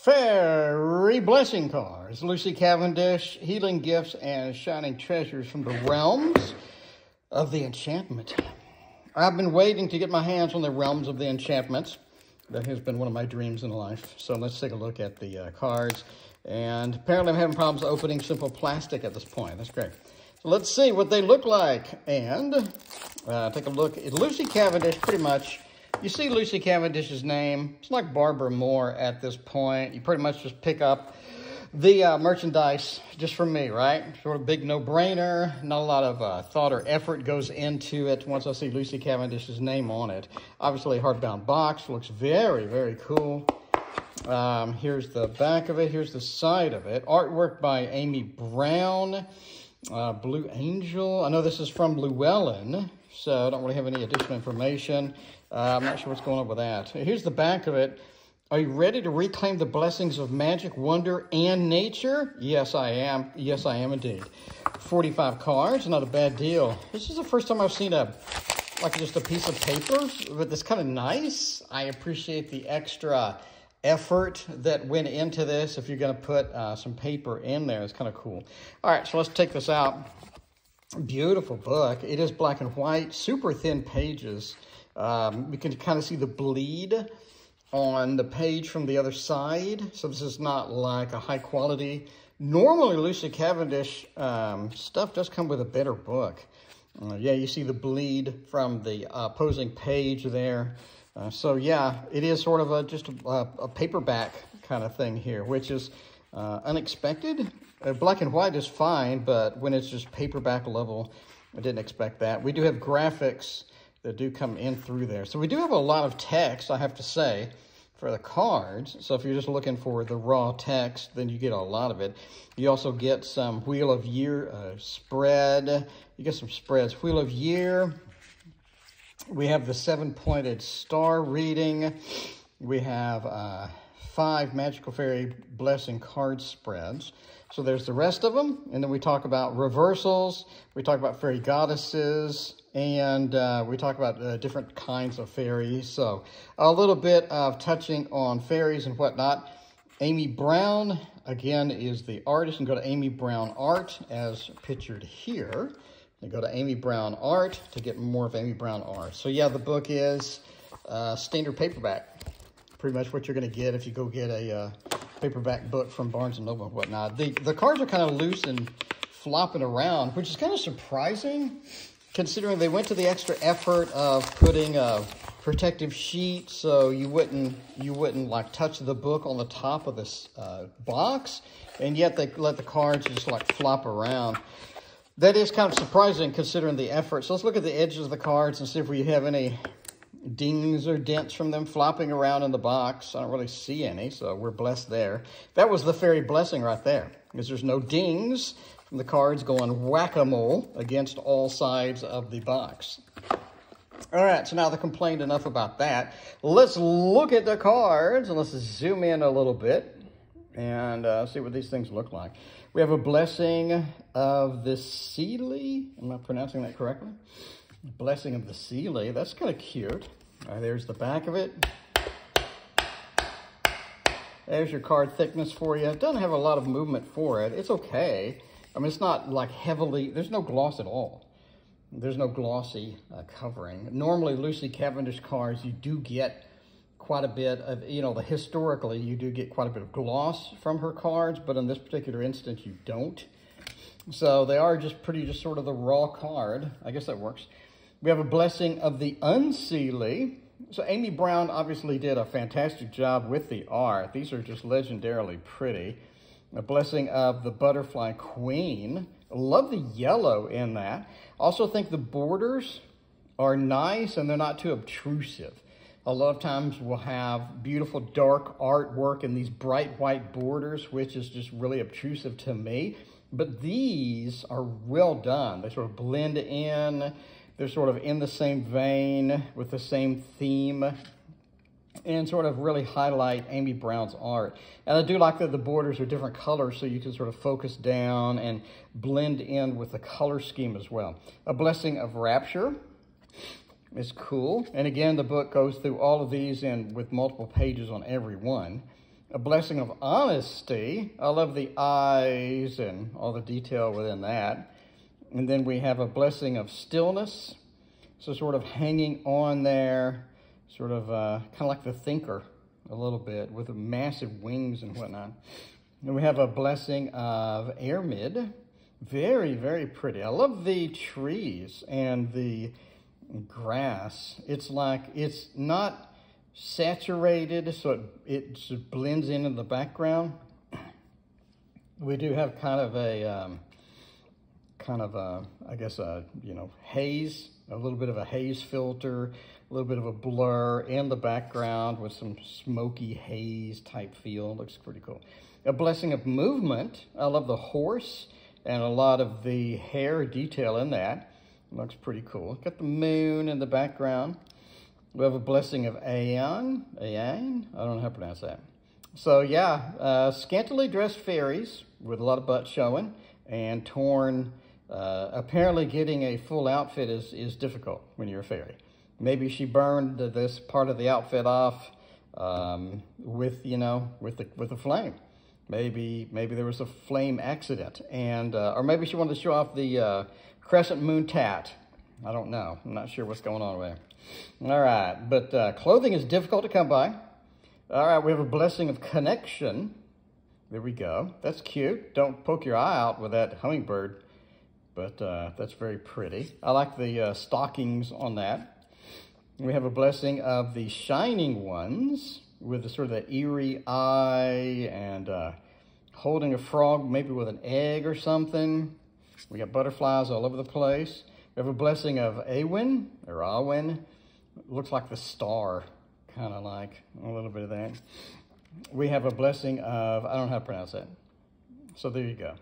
Fairy Blessing Cards, Lucy Cavendish, Healing Gifts and Shining Treasures from the Realms of the Enchantment. I've been waiting to get my hands on the Realms of the Enchantments. That has been one of my dreams in life. So let's take a look at the cards. And apparently I'm having problems opening simple plastic at this point. That's great. So let's see what they look like. And take a look at Lucy Cavendish, pretty much. You see Lucy Cavendish's name. It's like Barbara Moore at this point. You pretty much just pick up the merchandise just from me, right? Sort of big no-brainer. Not a lot of thought or effort goes into it once I see Lucy Cavendish's name on it. Obviously, a hardbound box. Looks very, very cool. Here's the back of it. Here's the side of it. Artwork by Amy Brown. Blue Angel. I know this is from Llewellyn, so I don't really have any additional information. I'm not sure what's going on with that. Here's the back of it. Are you ready to reclaim the blessings of magic, wonder, and nature? Yes, I am. Yes, I am indeed. 45 cards, not a bad deal. This is the first time I've seen just a piece of paper, but it's kind of nice. I appreciate the extra effort that went into this. If you're going to put some paper in there, it's kind of cool. All right, so let's take this out. Beautiful book. It is black and white, super thin pages. You can kind of see the bleed on the page from the other side. So this is not like a high quality. Normally, Lucy Cavendish stuff does come with a better book. Yeah, you see the bleed from the opposing page there. So yeah, it is sort of just a paperback kind of thing here, which is unexpected. Black and white is fine, but when it's just paperback level, I didn't expect that. We do have graphics that do come in through there. So we do have a lot of text, I have to say, for the cards. So if you're just looking for the raw text, then you get a lot of it. You also get some Wheel of Year spread. You get some spreads. Wheel of Year. We have the 7-pointed star reading. We have 5 Magical Fairy Blessing card spreads. So there's the rest of them. And then we talk about reversals. We talk about fairy goddesses. And we talk about different kinds of fairies. So a little bit of touching on fairies and whatnot. Amy Brown, again, is the artist. You can go to Amy Brown Art as pictured here. You go to Amy Brown Art to get more of Amy Brown Art. So yeah, the book is standard paperback. Pretty much what you're going to get if you go get a paperback book from Barnes & Noble and whatnot. The cards are kind of loose and flopping around, which is kind of surprising, considering they went to the extra effort of putting a protective sheet so you wouldn't like touch the book on the top of this box, and yet they let the cards just like flop around. That is kind of surprising considering the effort. So let's look at the edges of the cards and see if we have any dings or dents from them flopping around in the box. I don't really see any, so we're blessed there. That was the fairy blessing right there, because there's no dings from the cards going whack-a-mole against all sides of the box. All right, so now that I complained enough about that, let's look at the cards and let's zoom in a little bit and see what these things look like. We have a Blessing of the Seelie. Am I pronouncing that correctly? Blessing of the Seelie. That's kind of cute. There's the back of it. There's your card thickness for you. It doesn't have a lot of movement for it. It's okay. I mean, it's not like heavily, there's no gloss at all. There's no glossy covering. Normally, Lucy Cavendish cards, you do get quite a bit of, historically, you do get quite a bit of gloss from her cards, but in this particular instance, you don't. So they are just sort of the raw card. I guess that works. We have a Blessing of the Unseelie. So Amy Brown obviously did a fantastic job with the art. These are just legendarily pretty. A Blessing of the Butterfly Queen. I love the yellow in that. Also think the borders are nice and they're not too obtrusive. A lot of times we'll have beautiful dark artwork in these bright white borders, which is just really obtrusive to me. But these are well done. They sort of blend in. They're sort of in the same vein with the same theme and sort of really highlight Amy Brown's art. And I do like that the borders are different colors so you can sort of focus down and blend in with the color scheme as well. A Blessing of Rapture is cool. And again, the book goes through all of these with multiple pages on every one. A blessing of honesty. I love the eyes and all the detail within that. And then we have a blessing of stillness. So sort of hanging on there, sort of kind of like the thinker a little bit with massive wings and whatnot. And we have a blessing of airmid. Very, very pretty. I love the trees and the grass. It's like, it's not saturated, so it just blends in the background. We do have kind of a, I guess, haze, a little bit of a haze filter, a little bit of a blur in the background with some smoky haze type feel. Looks pretty cool. A blessing of movement. I love the horse and a lot of the hair detail in that. Looks pretty cool. Got the moon in the background. We have a blessing of Aeon. Aeon? I don't know how to pronounce that. So yeah, scantily dressed fairies with a lot of butt showing and torn. Apparently getting a full outfit is difficult when you're a fairy. Maybe she burned this part of the outfit off with the flame. Maybe there was a flame accident, and or maybe she wanted to show off the crescent moon tat. I don't know. I'm not sure what's going on there. All right, but clothing is difficult to come by. All right, we have a blessing of connection. There we go. That's cute. Don't poke your eye out with that hummingbird, but that's very pretty. I like the stockings on that. We have a blessing of the shining ones with the sort of that eerie eye and holding a frog, maybe with an egg or something. We got butterflies all over the place. We have a blessing of Awin, or Awin. Looks like the star, kind of like a little bit of that. We have a blessing of, I don't know how to pronounce that. So there you go.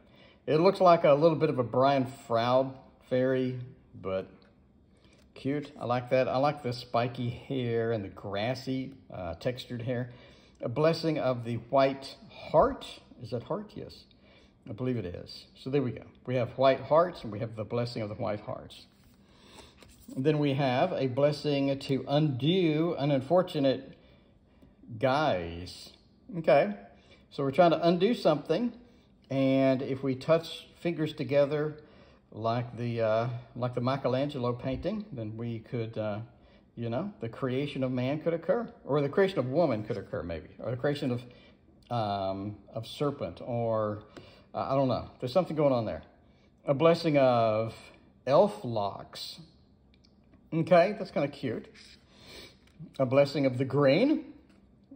It looks like a little bit of a Brian Froud fairy, but cute. I like that. I like the spiky hair and the grassy textured hair. A blessing of the white heart. Is that heart? Yes, I believe it is. So there we go. We have white hearts and we have the blessing of the white hearts. And then we have a blessing to undo an unfortunate guise. Okay, so we're trying to undo something, and if we touch fingers together like the Michelangelo painting, then we could, the creation of man could occur, or the creation of woman could occur, maybe, or the creation of serpent, or I don't know. There's something going on there. A blessing of elf locks. Okay, that's kind of cute. A blessing of the green.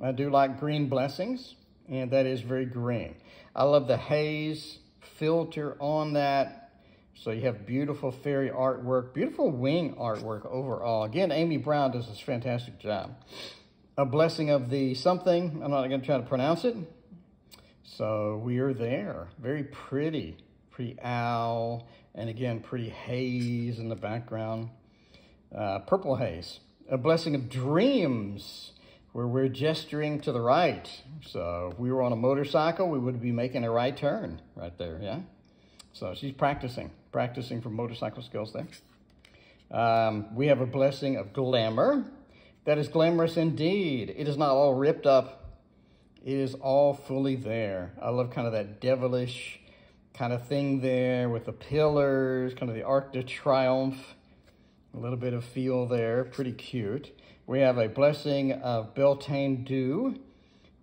I do like green blessings, and that is very green. I love the haze filter on that. So you have beautiful fairy artwork, beautiful wing artwork overall. Again, Amy Brown does this fantastic job. A blessing of the something, I'm not going to try to pronounce it. So we are there. Very pretty owl, and again, pretty haze in the background. Purple haze. A blessing of dreams, where we're gesturing to the right. So if we were on a motorcycle, we would be making a right turn right there, yeah? So she's practicing for motorcycle skills there. We have a blessing of glamour. That is glamorous indeed. It is not all ripped up. It is all fully there. I love kind of that devilish kind of thing there with the pillars, kind of the Arc de Triomphe. A little bit of feel there, pretty cute. We have a blessing of Beltane Dew.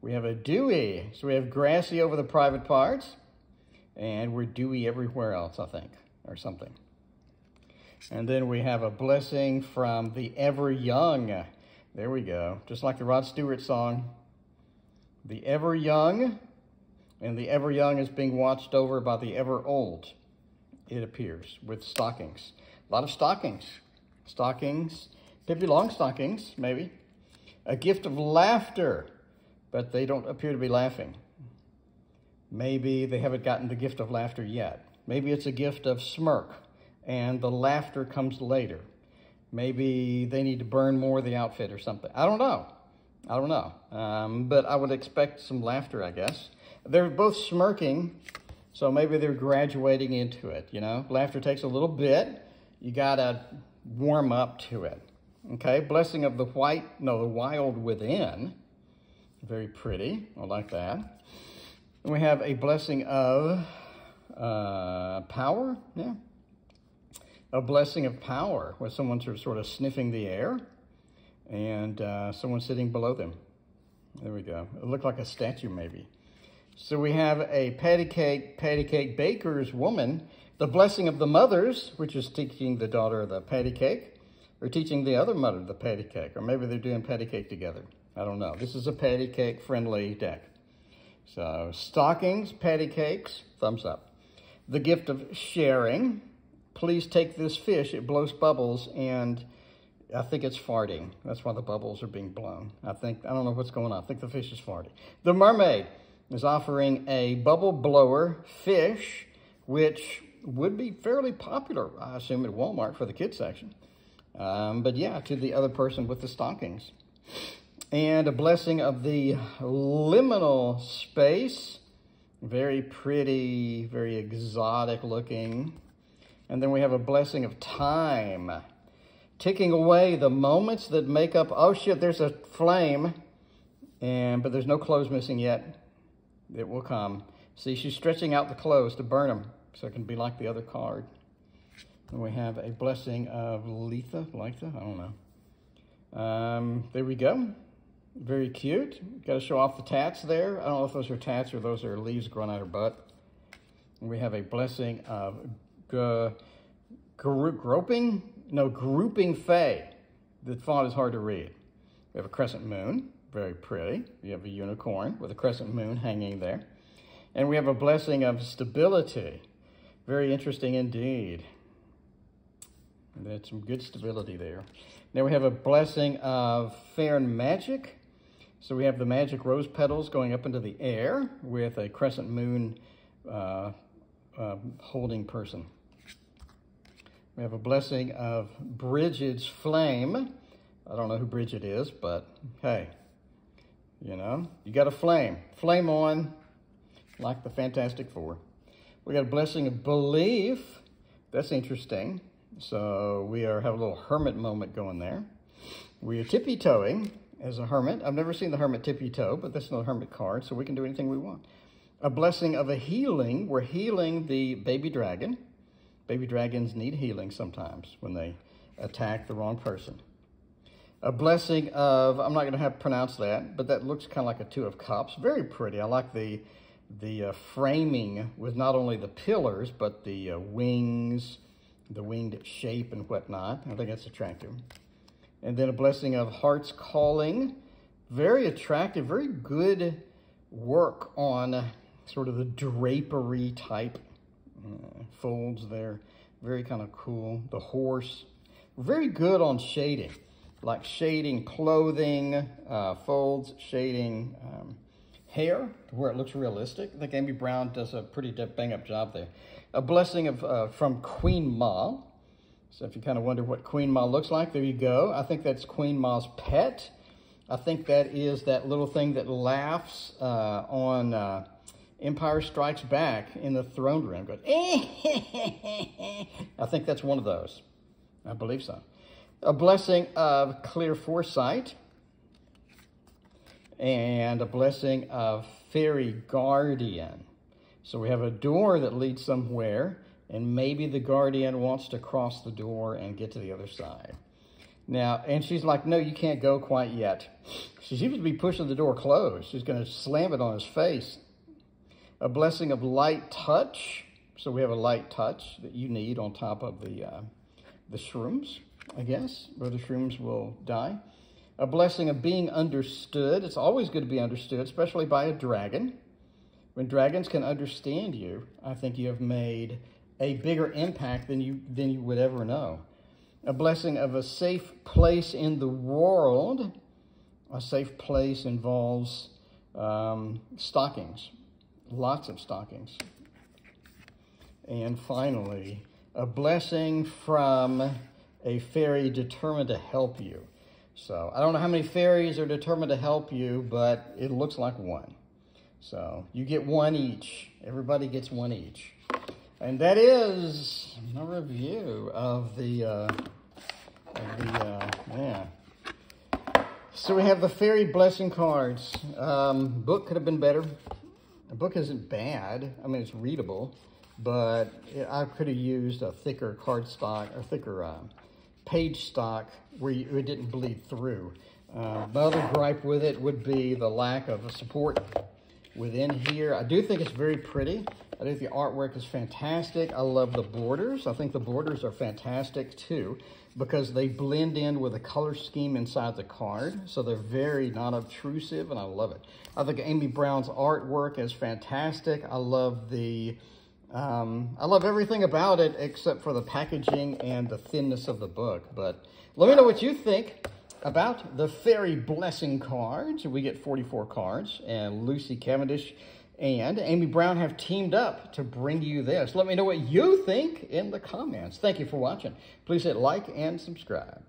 We have a dewy. So we have grassy over the private parts, and we're dewy everywhere else, I think, or something. And then we have a blessing from the Ever Young. There we go, just like the Rod Stewart song. The Ever Young, and the Ever Young is being watched over by the Ever Old, it appears, with stockings. A lot of stockings. Stockings, Pippi Longstockings, maybe. A gift of laughter, but they don't appear to be laughing. Maybe they haven't gotten the gift of laughter yet. Maybe it's a gift of smirk, and the laughter comes later. Maybe they need to burn more of the outfit or something. I don't know. But I would expect some laughter, I guess. They're both smirking, so maybe they're graduating into it, you know? Laughter takes a little bit. You gotta warm up to it. Okay, blessing of the wild within. Very pretty. I like that. And we have a blessing of power. Yeah. A blessing of power, where someone's sort of sniffing the air and someone's sitting below them. There we go. It looked like a statue maybe. So we have a patty cake baker's woman, the blessing of the mothers, which is teaching the daughter the patty cake, or teaching the other mother the patty cake, or maybe they're doing patty cake together. I don't know. This is a patty cake friendly deck. So stockings, patty cakes, thumbs up. The gift of sharing. Please take this fish. It blows bubbles, and I think it's farting. That's why the bubbles are being blown. I don't know what's going on. I think the fish is farting. The mermaid is offering a bubble blower fish, which would be fairly popular, I assume, at Walmart for the kids section. But yeah, to the other person with the stockings. And a blessing of the liminal space. Very pretty, very exotic looking. And then we have a blessing of time. Ticking away the moments that make up, oh shit, there's a flame. But there's no clothes missing yet. It will come. See, she's stretching out the clothes to burn them, so it can be like the other card. And we have a blessing of Letha, I don't know. There we go. Very cute. Got to show off the tats there. I don't know if those are tats or those are leaves growing out her butt. And we have a blessing of grouping fae. The font is hard to read. We have a crescent moon, very pretty. We have a unicorn with a crescent moon hanging there. And we have a blessing of stability. Very interesting indeed. There's some good stability there. Now we have a blessing of fair and magic. So we have the magic rose petals going up into the air with a crescent moon holding person. We have a blessing of Bridget's flame. I don't know who Bridget is, but hey, you know, you got a flame. Flame on, like the Fantastic Four. We got a blessing of belief. That's interesting. So we have a little hermit moment going there. We are tippy-toeing as a hermit. I've never seen the hermit tippy-toe, but that's not a hermit card, so we can do anything we want. A blessing of a healing. We're healing the baby dragon. Baby dragons need healing sometimes when they attack the wrong person. A blessing of, I'm not going to have to pronounce that, but that looks kind of like a 2 of cups. Very pretty. I like the framing with not only the pillars, but the wings, the winged shape and whatnot. I think that's attractive. And then a blessing of heart's calling. Very attractive, very good work on sort of the drapery type folds there. Very kind of cool. The horse. Very good on shading. Like shading clothing, folds, shading hair, where it looks realistic. I think Amy Brown does a pretty bang-up job there. A blessing of from Queen Ma. So if you kind of wonder what Queen Ma looks like, there you go. I think that's Queen Ma's pet. I think that is that little thing that laughs on Empire Strikes Back in the throne room. Goes, I think that's one of those. I believe so. A blessing of clear foresight. And a blessing of fairy guardian. So we have a door that leads somewhere, and maybe the guardian wants to cross the door and get to the other side. Now, and she's like, no, you can't go quite yet. She seems to be pushing the door closed. She's going to slam it on his face. A blessing of light touch. So we have a light touch that you need on top of the shrooms, I guess, or the shrooms will die. A blessing of being understood. It's always good to be understood, especially by a dragon. When dragons can understand you, I think you have made a bigger impact than you would ever know. A blessing of a safe place in the world. A safe place involves stockings, lots of stockings. And finally, a blessing from a fairy determined to help you. So I don't know how many fairies are determined to help you, but it looks like one. So you get one each. Everybody gets one each. And that is a review of the So we have the Fairy Blessing cards. Book could have been better. The book isn't bad. I mean, it's readable, but I could have used a thicker cardstock or thicker page stock where it didn't bleed through. My other gripe with it would be the lack of support within here. I do think it's very pretty. I think the artwork is fantastic. I love the borders. I think the borders are fantastic too, because they blend in with the color scheme inside the card. So they're very non-obtrusive, and I love it. I think Amy Brown's artwork is fantastic. I love everything about it except for the packaging and the thinness of the book. But let me know what you think about the Fairy Blessing cards. We get 44 cards, and Lucy Cavendish and Amy Brown have teamed up to bring you this. Let me know what you think in the comments. Thank you for watching. Please hit like and subscribe.